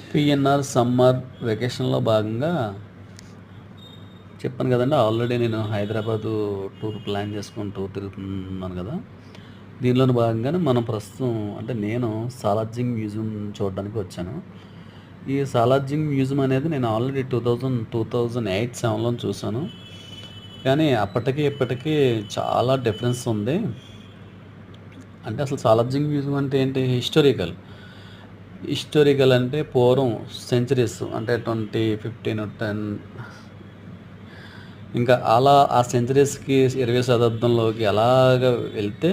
PNR summer వెకేషన్‌లో భాగంగా చెప్పాను కదండీ! ఆల్రెడీ నేను హైదరాబాదు టూర్ ప్లాన్ చేసుకొని టూర్ తిరుగుతున్నాను గదా! దీనిలోని భాగంగానే మనం ప్రస్తుతం అంటే నేను సాలార్జంగ్ మ్యూజియం చూడడానికి వచ్చాను. ఈ సాలార్జంగ్ మ్యూజియం అనేది నేను ఆల్రెడీ 2008, 7లో చూసాను. కానీ అప్పటికి, ఇప్పటికి చాలా డిఫరెన్స్ ఉంది. అంటే అసలు సాలార్జంగ్ మ్యూజియం అంటే ఏంటి? హిస్టారికల్ అంటే పూర్వం సెంచరీస్ అంటే 20, 15, 10 ఇంకా అలా ఆ సెంచరీస్‌కి 20వ శతాబ్దంలోకి అలాగ వెళ్తే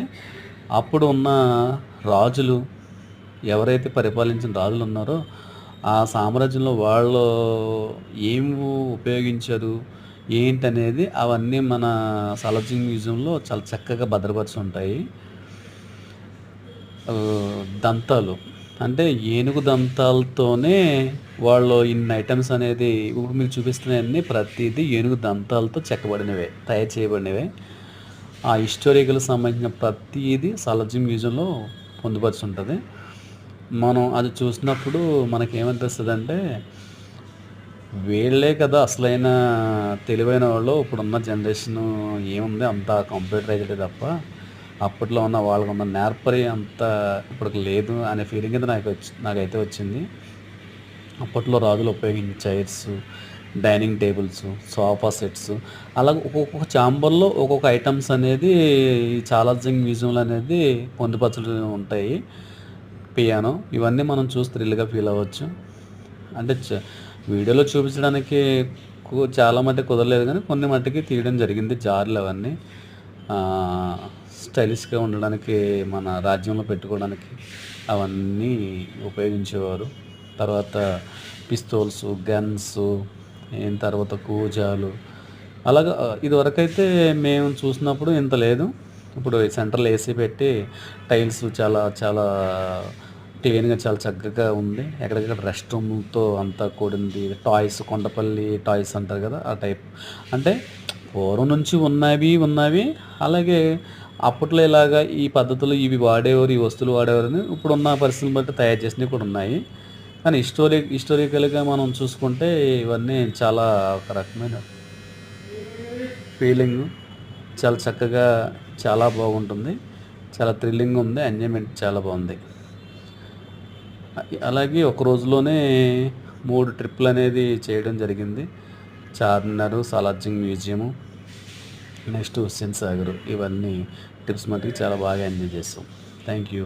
అప్పుడు ఉన్న రాజులు ఎవరైతే పరిపాలించిన రాజులున్నారో ఆ సామ్రాజ్యంలో వాళ్ళు ఏం ఉపయోగించారు, ఏంటనేది అవన్నీ మన సాలార్జంగ్ మ్యూజియంలో చాలా చక్కగా భద్రపరిచి ఉంటాయి. దంతాలు. అంటే ఏనుగు దంతాలతోనే వాళ్ళు ఇన్ని ఐటెమ్స్ అనేది ఇప్పుడు మీకు చూపిస్తున్నయన్నీ ప్రతీదీ ఏనుగు దంతాలతో చెక్కబడినవే. తయారు చేయబడినవే. ఆ హిస్టారికల్‌కి సంబంధించిన ప్రతీది సాలార్జంగ్ మ్యూజియంలో పొందుపరిచుంటది. మనం అది చూసినప్పుడు మనకేమనిపిస్తదంటే, వీళ్ళే కదా అసలైన తెలివైన వాళ్ళు. ఇప్పుడున్న జనరేషను ఏముంది అంతా కంప్యూటరైజ్డే తప్ప అప్పట్లో ఉన్న వాళ్ళకున్న నేర్పరి అంతా ఇప్పటికి లేదు అనే ఫీలింగ్ అయితే నాకైతే వచ్చింది. అప్పట్లో రాజులు ఉపయోగించిన chairs, dining tables, sofa sets అలాగే ఒక్కొక్క ఛాంబర్‌లో ఒక్కొక్క ఐటెమ్స్ అనేది ఈ సాలార్జంగ్ మ్యూజియంలో అనేది పొందుపరచడం ఉంటాయి. పియానో ఇవన్నీ మనం చూసి థ్రిల్‌గా ఫీల్ అవ్వచ్చు. అంటే వీడియోలో చూపించడానికి చాలా మట్టుకు కుదరలేదు గానీ కొన్ని మట్టుకి తీయడం జరిగింది జార్‌లు అవన్నీ. స్టైలిష్‌గా ఉండడానికి మన రాజ్యంలో పెట్టుకోవడానికి అవన్నీ ఉపయోగించేవారు. తర్వాత పిస్తోల్సు, గన్సు, తర్వాత కూజాలు అలాగా ఇదివరకైతే మేము చూసినప్పుడు ఇంత లేదు. ఇప్పుడు సెంట్రల్ ఏసీ పెట్టి టైల్స్ చాలా చాలా క్లీన్‌గా చాలా చక్కగా ఉంది. ఎక్కడికక్కడ రెస్ట్ రూమ్‌తో అంతా కూడింది. టాయ్స్ కొండపల్లి టాయ్స్ అంటారు కదా! ఆ టైప్. అంటే పూర్వం నుంచి ఉన్నవి. అలాగే అప్పట్లో ఇలాగా ఈ పద్ధతులు ఇవి వాడేవారు, ఈ వస్తువులు వాడేవారని ఇప్పుడున్న పరిస్థితిని బట్టి తయారు చేసినవి కూడా ఉన్నాయి. కానీ హిస్టారికల్‌గా మనం చూసుకుంటే ఇవన్నీ చాలా ఒక రకమైన ఫీలింగు. చాలా చక్కగా చాలా బాగుంటుంది. చాలా థ్రిల్లింగ్‌గా ఉంది. ఎంజాయ్‌మెంట్ చాలా బావుంది. అలాగే ఒక రోజులోనే 3 ట్రిప్పులనేది చేయడం జరిగింది. చార్మినార్, సాలార్జంగ్ మ్యూజియము, నెక్స్ట్ హుస్సేన్ సాగర్ ఇవన్నీ ట్రిప్స్ మట్టుకు చాలా బాగా ఎంజాయ్ చేసాం. Thank you.